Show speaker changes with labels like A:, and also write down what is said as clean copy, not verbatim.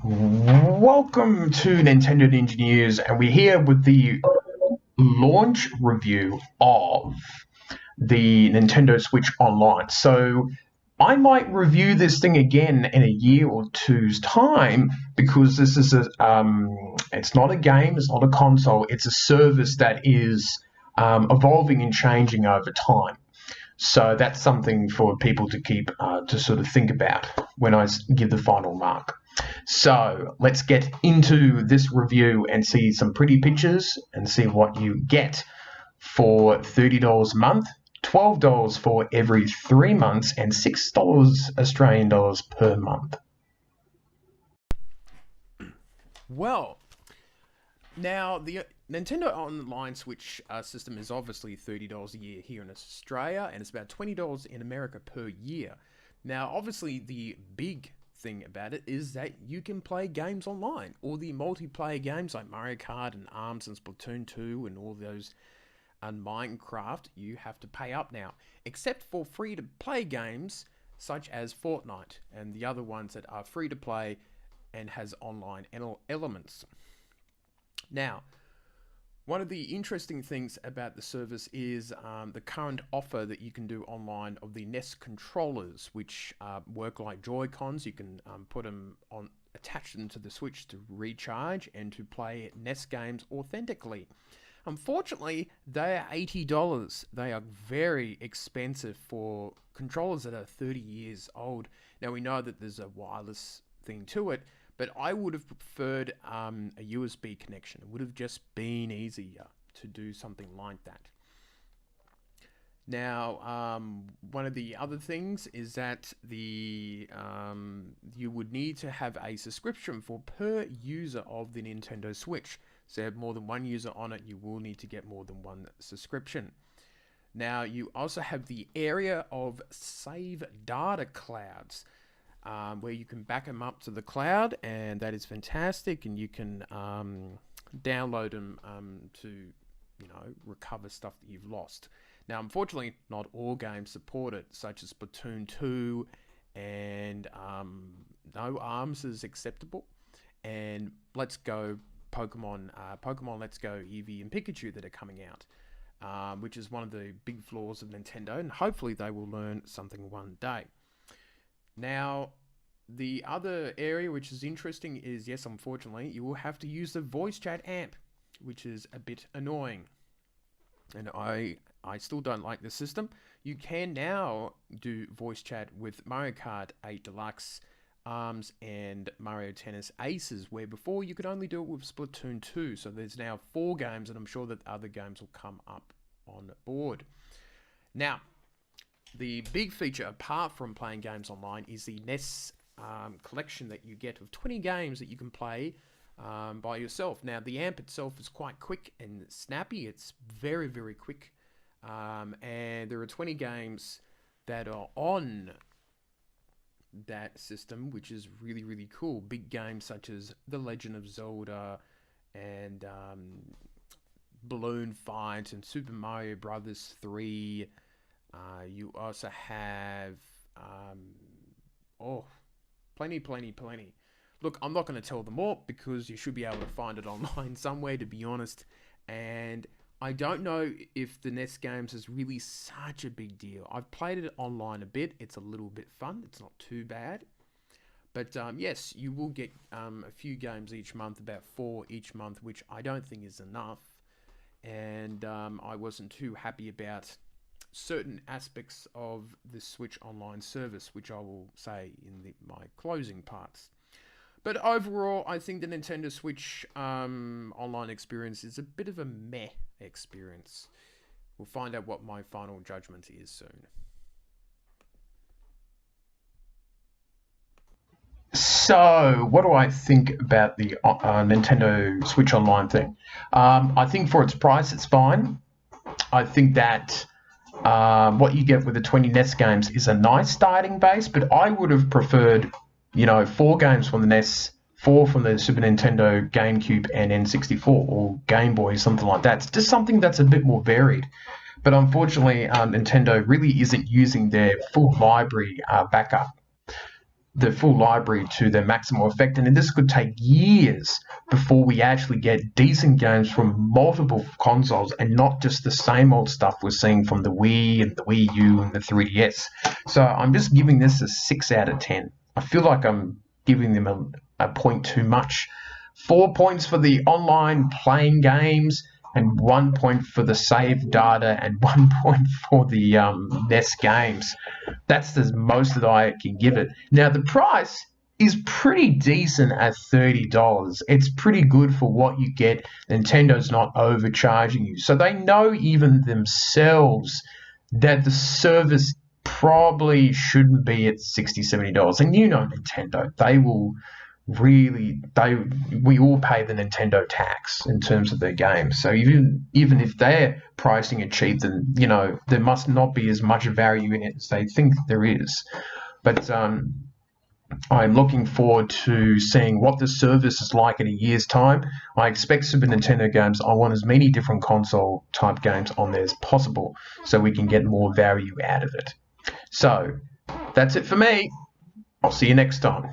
A: Welcome to Nintendo Ninja News, and we're here with the launch review of the Nintendo Switch Online. So I might review this thing again in a year or two's time because this is it's not a game, it's not a console, it's a service that is evolving and changing over time. So that's something for people to keep to sort of think about when I give the final mark. So let's get into this review and see some pretty pictures and see what you get for $30 a month, $12 for every 3 months, and $6 Australian dollars per month.
B: Well, now the Nintendo Online Switch system is obviously $30 a year here in Australia, and it's about $20 in America per year. Now, obviously, the big thing about it is that you can play games online. All the multiplayer games like Mario Kart and ARMS and Splatoon 2 and all those and Minecraft, you have to pay up now, except for free-to-play games such as Fortnite and the other ones that are free-to-play and has online elements. Now, one of the interesting things about the service is the current offer that you can do online of the NES controllers, which work like Joy-Cons. You can put them on, attach them to the Switch to recharge and to play NES games authentically. Unfortunately, they are $80. They are very expensive for controllers that are 30 years old. Now, we know that there's a wireless thing to it, but I would have preferred a USB connection. It would have just been easier to do something like that. Now, one of the other things is that you would need to have a subscription for per user of the Nintendo Switch. So if you have more than one user on it, you will need to get more than one subscription. Now, you also have the area of save data clouds, where you can back them up to the cloud, and that is fantastic. And you can download them to, recover stuff that you've lost. Now, unfortunately, not all games support it, such as Splatoon 2, and no ARMS is acceptable. And Let's Go Pokemon Let's Go Eevee and Pikachu that are coming out, which is one of the big flaws of Nintendo, and hopefully they will learn something one day. Now, the other area which is interesting is, yes, unfortunately, you will have to use the voice chat amp, which is a bit annoying. And I still don't like the system. You can now do voice chat with Mario Kart 8 Deluxe, ARMS, and Mario Tennis Aces, where before you could only do it with Splatoon 2. So there's now 4 games, and I'm sure that other games will come up on board. Now, the big feature, apart from playing games online, is the NES collection that you get of 20 games that you can play by yourself. Now, the amp itself is quite quick and snappy. It's very, very quick. And there are 20 games that are on that system, which is really, really cool. Big games such as The Legend of Zelda and Balloon Fight and Super Mario Brothers 3. You also have, plenty. Look, I'm not going to tell them all because you should be able to find it online somewhere, to be honest. And I don't know if the NES games is really such a big deal. I've played it online a bit. It's a little bit fun. It's not too bad. But yes, you will get a few games each month, about 4 each month, which I don't think is enough. And I wasn't too happy about certain aspects of the Switch Online service, which I will say in my closing parts. But overall, I think the Nintendo Switch online experience is a bit of a meh experience. We'll find out what my final judgment is soon.
A: So, what do I think about the Nintendo Switch Online thing? I think for its price, it's fine. I think that what you get with the 20 NES games is a nice starting base, but I would have preferred, 4 games from the NES, 4 from the Super Nintendo, GameCube, and N64, or Game Boy, something like that. It's just something that's a bit more varied. But unfortunately, Nintendo really isn't using their full library backup. the full library to their maximal effect, and this could take years before we actually get decent games from multiple consoles and not just the same old stuff we're seeing from the Wii and the Wii U and the 3DS. So I'm just giving this a 6 out of 10. I feel like I'm giving them a point too much. 4 points for the online playing games, and 1 point for the save data, and 1 point for the NES games. That's the most that I can give it. Now, the price is pretty decent at $30. It's pretty good for what you get. Nintendo's not overcharging you. So they know even themselves that the service probably shouldn't be at $60, $70. And you know Nintendo, they will we all pay the Nintendo tax in terms of their games. So even if they're pricing it cheap, then there must not be as much value in it as they think there is. But I'm looking forward to seeing what the service is like in a year's time. I expect Super Nintendo games. I want as many different console type games on there as possible so we can get more value out of it. So that's it for me. I'll see you next time.